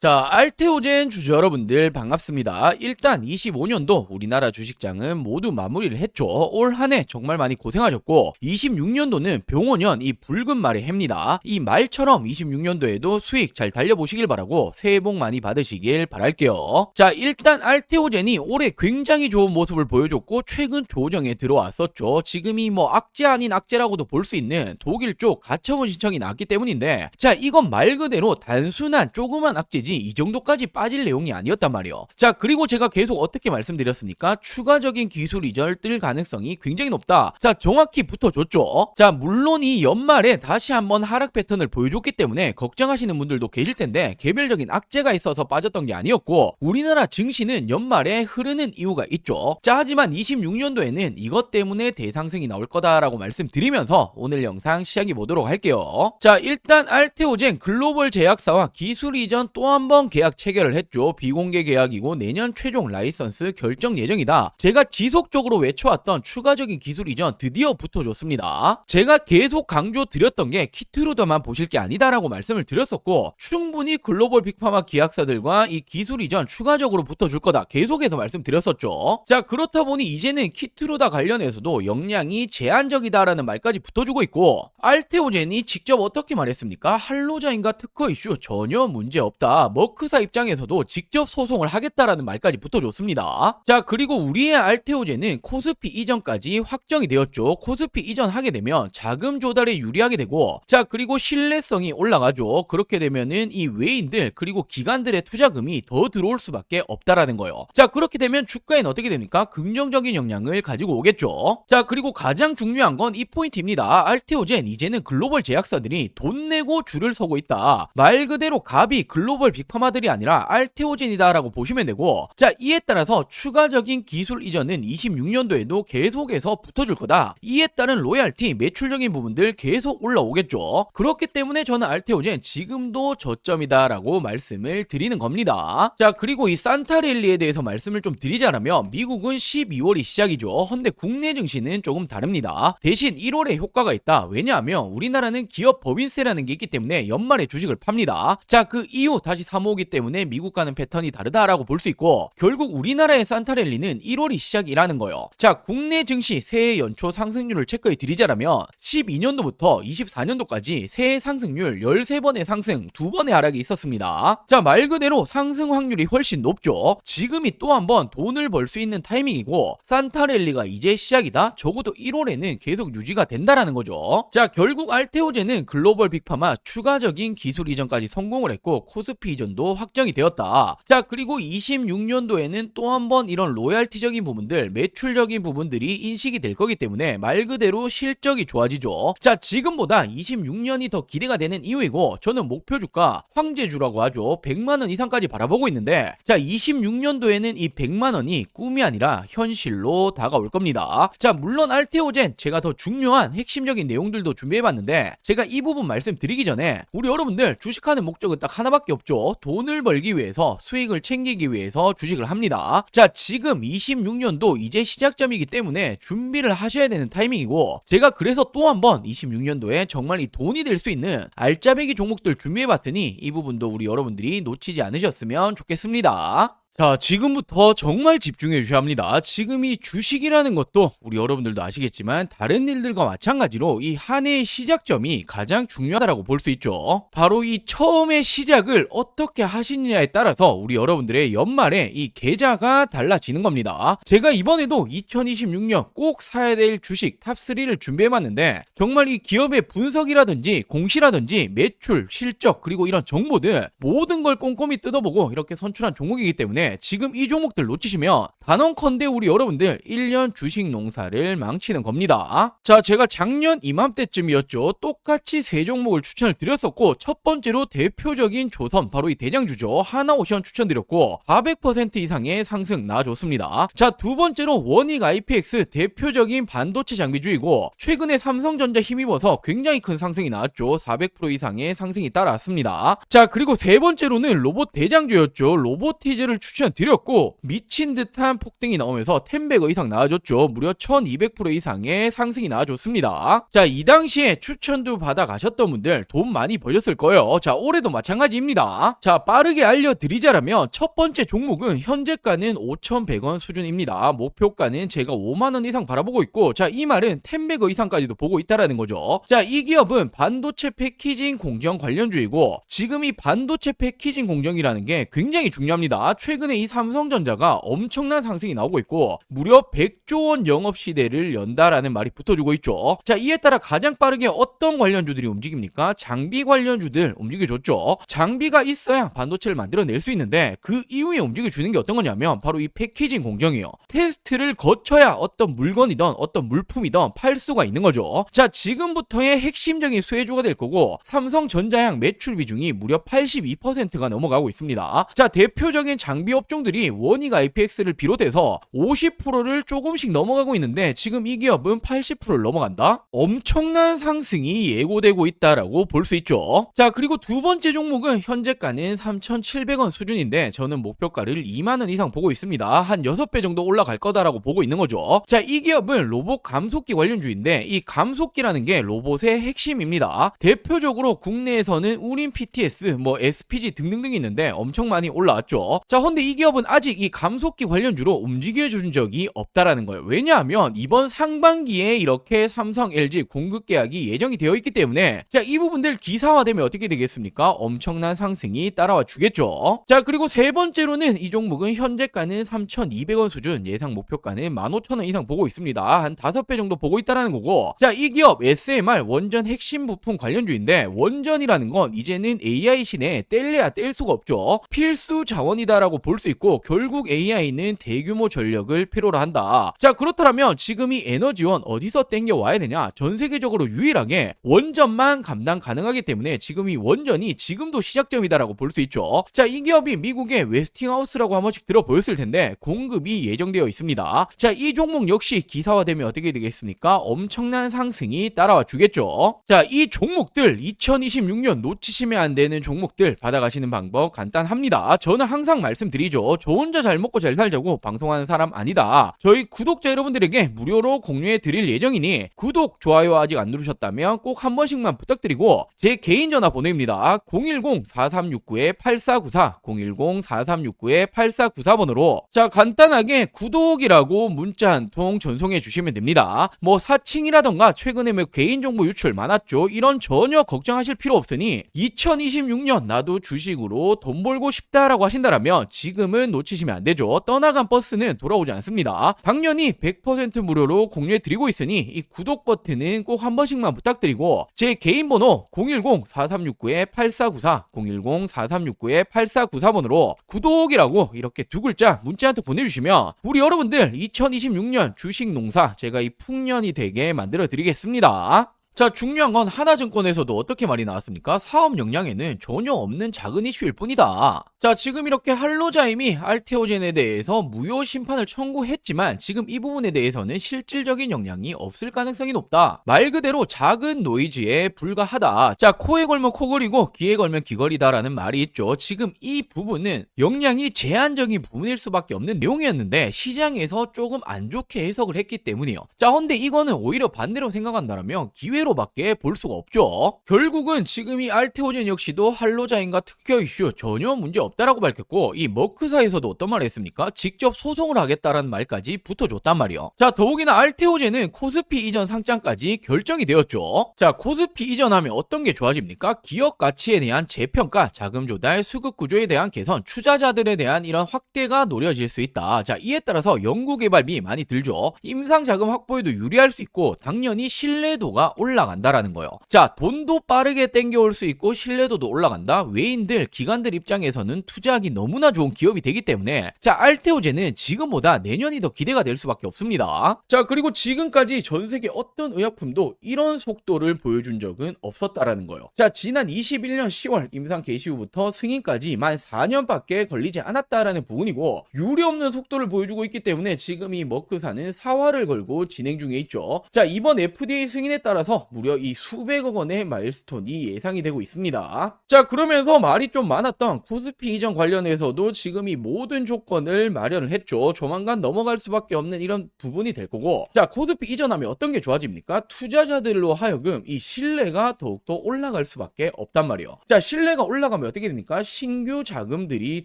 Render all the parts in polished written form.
자, 알테오젠 주주 여러분들 반갑습니다. 일단 25년도 우리나라 주식장은 모두 마무리를 했죠. 올 한 해 정말 많이 고생하셨고 26년도는 병원년 이 붉은 말의 해입니다. 이 말처럼 26년도에도 수익 잘 달려보시길 바라고 새해 복 많이 받으시길 바랄게요. 자, 일단 알테오젠이 올해 굉장히 좋은 모습을 보여줬고 최근 조정에 들어왔었죠. 지금이 뭐 악재 아닌 악재라고도 볼 수 있는 독일 쪽 가처분 신청이 나왔기 때문인데, 자, 이건 말 그대로 단순한 조그만 악재지 이 정도까지 빠질 내용이 아니었단 말이에요. 자, 그리고 제가 계속 어떻게 말씀드렸습니까? 추가적인 기술 이전을 뜰 가능성이 굉장히 높다. 자, 정확히 붙어줬죠. 자, 물론 이 연말에 다시 한번 하락 패턴을 보여줬기 때문에 걱정하시는 분들도 계실 텐데, 개별적인 악재가 있어서 빠졌던 게 아니었고 우리나라 증시는 연말에 흐르는 이유가 있죠. 자, 하지만 26년도에는 이것 때문에 대상승이 나올 거다라고 말씀드리면서 오늘 영상 시작해 보도록 할게요. 자, 일단 알테오젠 글로벌 제약사와 기술 이전 또 한 번 계약 체결을 했죠. 비공개 계약이고 내년 최종 라이선스 결정 예정이다. 제가 지속적으로 외쳐왔던 추가적인 기술 이전 드디어 붙어줬습니다. 제가 계속 강조드렸던 게 키트루더만 보실 게 아니다라고 말씀을 드렸었고, 충분히 글로벌 빅파마 기약사들과 이 기술 이전 추가적으로 붙어줄 거다 계속해서 말씀드렸었죠. 자, 그렇다 보니 이제는 키트루더 관련해서도 역량이 제한적이다라는 말까지 붙어주고 있고, 알테오젠이 직접 어떻게 말했습니까? 할로자인과 특허 이슈 전혀 문제 없다. 머크사 입장에서도 직접 소송을 하겠다라는 말까지 붙어줬습니다. 자, 그리고 우리의 알테오젠은 코스피 이전까지 확정이 되었죠. 코스피 이전하게 되면 자금 조달에 유리하게 되고, 자, 그리고 신뢰성이 올라가죠. 그렇게 되면은 이 외인들 그리고 기관들의 투자금이 더 들어올 수밖에 없다라는 거예요. 자, 그렇게 되면 주가에는 어떻게 됩니까? 긍정적인 영향을 가지고 오겠죠. 자, 그리고 가장 중요한 건 이 포인트입니다. 알테오젠 이제는 글로벌 제약사들이 돈 내고 줄을 서고 있다. 말 그대로 갑이 글로벌 빅파마들이 아니라 알테오젠이다라고 보시면 되고, 자, 이에 따라서 추가적인 기술 이전은 26년도에도 계속해서 붙어줄 거다. 이에 따른 로얄티 매출적인 부분들 계속 올라오겠죠. 그렇기 때문에 저는 알테오젠 지금도 저점이다라고 말씀을 드리는 겁니다. 자, 그리고 이 산타랠리에 대해서 말씀을 좀 드리자면 미국은 12월이 시작이죠. 헌데 국내 증시는 조금 다릅니다. 대신 1월에 효과가 있다. 왜냐하면 우리나라는 기업 법인세라는 게 있기 때문에 연말에 주식을 팝니다. 자, 그 이후 다시 사모으기 때문에 미국과는 패턴이 다르다라고 볼 수 있고, 결국 우리나라의 산타랠리는 1월이 시작이라는 거예요. 자, 국내 증시 새해 연초 상승률을 체크해 드리자면 12년도부터 24년도까지 새해 상승률 13번의 상승, 2번의 하락이 있었습니다. 자, 말 그대로 상승 확률이 훨씬 높죠. 지금이 또 한 번 돈을 벌 수 있는 타이밍이고 산타랠리가 이제 시작이다. 적어도 1월에는 계속 유지가 된다라는 거죠. 자, 결국 알테오젠은 글로벌 빅파마 추가적인 기술 이전까지 성공을 했고 코스피 이전도 확정이 되었다. 자, 그리고 26년도에는 또 한 번 이런 로얄티적인 부분들, 매출적인 부분들이 인식이 될 거기 때문에 말 그대로 실적이 좋아지죠. 자, 지금보다 26년이 더 기대가 되는 이유이고, 저는 목표 주가 황제주라고 하죠. 100만원 이상까지 바라보고 있는데, 자, 26년도에는 이 100만원이 꿈이 아니라 현실로 다가올 겁니다. 자, 물론 알테오젠 제가 더 중요한 핵심적인 내용들도 준비해봤는데, 제가 이 부분 말씀드리기 전에 우리 여러분들 주식하는 목적은 딱 하나밖에 없죠. 돈을 벌기 위해서, 수익을 챙기기 위해서 주식을 합니다. 자, 지금 26년도 이제 시작점이기 때문에 준비를 하셔야 되는 타이밍이고, 제가 그래서 또 한 번 26년도에 정말 이 돈이 될 수 있는 알짜배기 종목들 준비해봤으니 이 부분도 우리 여러분들이 놓치지 않으셨으면 좋겠습니다. 자, 지금부터 정말 집중해 주셔야 합니다. 지금 이 주식이라는 것도 우리 여러분들도 아시겠지만 다른 일들과 마찬가지로 이 한 해의 시작점이 가장 중요하다고 볼 수 있죠. 바로 이 처음의 시작을 어떻게 하시느냐에 따라서 우리 여러분들의 연말에 이 계좌가 달라지는 겁니다. 제가 이번에도 2026년 꼭 사야 될 주식 탑3를 준비해봤는데, 정말 이 기업의 분석이라든지 공시라든지 매출, 실적 그리고 이런 정보들 모든 걸 꼼꼼히 뜯어보고 이렇게 선출한 종목이기 때문에 지금 이 종목들 놓치시면 단언컨대 우리 여러분들 1년 주식 농사를 망치는 겁니다. 자, 제가 작년 이맘때쯤이었죠. 똑같이 세 종목을 추천을 드렸었고, 첫 번째로 대표적인 조선, 바로 이 대장주죠. 하나오션 추천드렸고 400% 이상의 상승 나와줬습니다. 자, 두 번째로 원익 IPX, 대표적인 반도체 장비주이고 최근에 삼성전자 힘입어서 굉장히 큰 상승이 나왔죠. 400% 이상의 상승이 따라왔습니다. 자, 그리고 세 번째로는 로봇 대장주였죠. 로보티즈를 추천드렸고 미친 듯한 폭등이 나오면서 10배거 이상 나와줬죠. 무려 1200% 이상의 상승이 나와줬습니다. 자, 이 당시에 추천도 받아 가셨던 분들 돈 많이 벌렸을 거예요. 자, 올해도 마찬가지입니다. 자, 빠르게 알려드리자라면 첫 번째 종목은 현재가는 5,100원 수준입니다. 목표가는 제가 5만원 이상 바라보고 있고, 자, 이 말은 10배거 이상까지도 보고 있다라는 거죠. 자, 이 기업은 반도체 패키징 공정 관련주이고, 지금 이 반도체 패키징 공정이라는 게 굉장히 중요합니다. 최근에 이 삼성전자가 엄청난 상승이 나오고 있고 무려 100조 원 영업 시대를 연다라는 말이 붙어주고 있죠. 자, 이에 따라 가장 빠르게 어떤 관련주들이 움직입니까? 장비 관련주들 움직여줬죠. 장비가 있어야 반도체를 만들어낼 수 있는데 그 이후에 움직여주는 게 어떤 거냐면 바로 이 패키징 공정이요. 테스트를 거쳐야 어떤 물건이든 어떤 물품이든 팔 수가 있는 거죠. 자, 지금부터의 핵심적인 수혜주가 될 거고 삼성전자향 매출 비중이 무려 82%가 넘어가고 있습니다. 자, 대표적인 장비 업종들이 원익 IPX를 비롯해서 50%를 조금씩 넘어가고 있는데 지금 이 기업은 80%를 넘어간다? 엄청난 상승이 예고되고 있다라고 볼 수 있죠. 자, 그리고 두 번째 종목은 현재가는 3,700원 수준인데 저는 목표가를 2만원 이상 보고 있습니다. 한 6배 정도 올라갈 거다라고 보고 있는 거죠. 자, 이 기업은 로봇 감속기 관련주인데 이 감속기라는 게 로봇의 핵심입니다. 대표적으로 국내에서는 우린 PTS, SPG 등등등 있는데 엄청 많이 올라왔죠. 자, 근데 이 기업은 아직 이 감속기 관련주로 움직여준 적이 없다라는 거예요. 왜냐하면 이번 상반기에 이렇게 삼성, LG 공급 계약이 예정이 되어 있기 때문에 자, 이 부분들 기사화되면 어떻게 되겠습니까? 엄청난 상승이 따라와 주겠죠. 자, 그리고 세 번째로는 이 종목은 현재가는 3,200원 수준, 예상 목표가는 15,000원 이상 보고 있습니다. 한 5배 정도 보고 있다라는 거고, 자, 이 기업 SMR 원전 핵심 부품 관련주인데 원전이라는 건 이제는 AI 시대에 뗄래야 뗄 수가 없죠. 필수 자원이다라고 볼 수 있고 결국 AI는 대규모 전력을 필요로 한다. 자, 그렇다면 지금 이 에너지원 어디서 땡겨 와야 되냐? 전 세계적으로 유일하게 원전만 감당 가능하기 때문에 지금 이 원전이 지금도 시작점이다라고 볼 수 있죠. 자, 이 기업이 미국의 웨스팅하우스라고 한 번씩 들어보였을 텐데 공급이 예정되어 있습니다. 자, 이 종목 역시 기사화되면 어떻게 되겠습니까? 엄청난 상승이 따라와 주겠죠. 자, 이 종목들 2026년 놓치시면 안 되는 종목들 받아가시는 방법 간단합니다. 저는 항상 말씀드리죠. 저 혼자 잘 먹고 잘 살자고 방송하는 사람 아니다. 저희 구독자 여러분들에게 무료로 공유해 드릴 예정이니 구독, 좋아요 아직 안 누르셨다면 꼭 한 번씩만 부탁드리고 제 개인 전화번호입니다. 010-4369-8494 010-4369-8494번으로 자, 간단하게 구독이라고 문자 한 통 전송해 주시면 됩니다. 사칭이라던가 최근에 개인정보 유출 많았죠. 이런 전혀 걱정하실 필요 없으니 2026년 나도 주식으로 돈 벌고 싶다라고 하신다라면 지금은 놓치시면 안 되죠. 떠나간 버스는 돌아오지 않습니다. 당연히 100% 무료로 공유해 드리고 있으니 이 구독 버튼은 꼭 한 번씩만 부탁드리고 제 개인 번호 010-4369-8494 010-4369-8494번으로 구독이라고 이렇게 두 글자 문자 한 통 보내주시면 우리 여러분들 2026년 주식 농사 제가 이 풍년이 되게 만들어 드리겠습니다. 자, 중요한 건 하나증권에서도 어떻게 말이 나왔습니까? 사업 역량에는 전혀 없는 작은 이슈일 뿐이다. 자, 지금 이렇게 할로자임이 알테오젠에 대해서 무효 심판을 청구했지만 지금 이 부분에 대해서는 실질적인 역량이 없을 가능성이 높다. 말 그대로 작은 노이즈에 불과하다. 자, 코에 걸면 코걸이고 귀에 걸면 귀걸이다라는 말이 있죠. 지금 이 부분은 역량이 제한적인 부분일 수밖에 없는 내용이었는데 시장에서 조금 안 좋게 해석을 했기 때문이에요. 자, 근데 이거는 오히려 반대로 생각한다면 기회로밖에 볼 수가 없죠. 결국은 지금 이 알테오젠 역시도 할로자임과 특허 이슈 전혀 문제 없다라고 밝혔고 이 머크사에서도 어떤 말을 했습니까? 직접 소송을 하겠다라는 말까지 붙어줬단 말이에요. 자, 더욱이나 알테오젠은 코스피 이전 상장까지 결정이 되었죠. 자, 코스피 이전하면 어떤 게 좋아집니까? 기업 가치에 대한 재평가, 자금 조달, 수급 구조에 대한 개선, 투자자들에 대한 이런 확대가 노려질 수 있다. 자, 이에 따라서 연구개발비 많이 들죠. 임상 자금 확보에도 유리할 수 있고 당연히 신뢰도가 올라간다라는 거예요. 자, 돈도 빠르게 땡겨올 수 있고 신뢰도도 올라간다. 외인들, 기관들 입장에서는 투자하기 너무나 좋은 기업이 되기 때문에 자, 알테오젠은 지금보다 내년이 더 기대가 될 수밖에 없습니다. 자, 그리고 지금까지 전 세계 어떤 의약품도 이런 속도를 보여준 적은 없었다라는 거예요. 자, 지난 21년 10월 임상 개시 후부터 승인까지 만 4년밖에 걸리지 않았다라는 부분이고 유례없는 속도를 보여주고 있기 때문에 지금 이 머크사는 사활을 걸고 진행 중에 있죠. 자, 이번 FDA 승인에 따라서 따라서 무려 이 수백억 원의 마일스톤이 예상이 되고 있습니다. 자, 그러면서 말이 좀 많았던 코스피 이전 관련해서도 지금 이 모든 조건을 마련을 했죠. 조만간 넘어갈 수밖에 없는 이런 부분이 될 거고, 자, 코스피 이전하면 어떤 게 좋아집니까? 투자자들로 하여금 이 신뢰가 더욱더 올라갈 수밖에 없단 말이에요. 자, 신뢰가 올라가면 어떻게 됩니까? 신규 자금들이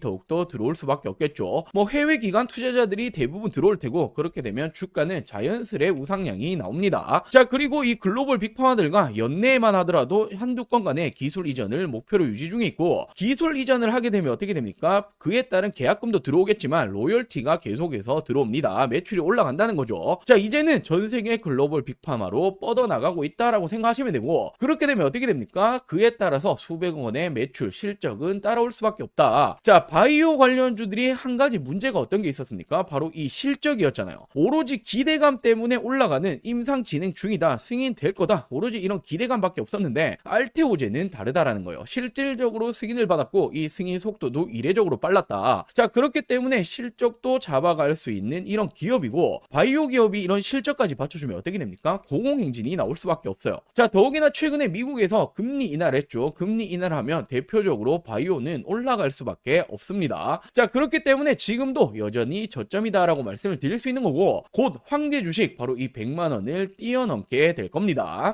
더욱더 들어올 수밖에 없겠죠. 뭐 해외 기관 투자자들이 대부분 들어올 테고, 그렇게 되면 주가는 자연스레 우상향이 나옵니다. 자, 그리고 이 글로벌 빅파마들과 연내에만 하더라도 한두 건 간의 기술 이전을 목표로 유지 중에 있고, 기술 이전을 하게 되면 어떻게 됩니까? 그에 따른 계약금도 들어오겠지만 로열티가 계속해서 들어옵니다. 매출이 올라간다는 거죠. 자, 이제는 전 세계 글로벌 빅파마로 뻗어나가고 있다라고 생각하시면 되고, 그렇게 되면 어떻게 됩니까? 그에 따라서 수백억 원의 매출 실적은 따라올 수밖에 없다. 자, 바이오 관련주들이 한 가지 문제가 어떤 게 있었습니까? 바로 이 실적이었잖아요. 오로지 기대감 때문에 올라가는 임상 진행 중이다, 승인될 거다, 오로지 이런 기대감밖에 없었는데 알테오젠은 다르다라는 거예요. 실질적으로 승인을 받았고 이 승인 속도도 이례적으로 빨랐다. 자, 그렇기 때문에 실적도 잡아갈 수 있는 이런 기업이고, 바이오 기업이 이런 실적까지 받쳐주면 어떻게 됩니까? 공공행진이 나올 수밖에 없어요. 자, 더욱이나 최근에 미국에서 금리 인하를 했죠. 금리 인하를 하면 대표적으로 바이오는 올라갈 수밖에 없습니다. 자, 그렇기 때문에 지금도 여전히 저점이다라고 말씀을 드릴 수 있는 거고, 곧 황제 주식 바로 이 100만 원을 뛰어넘게 될 겁니다.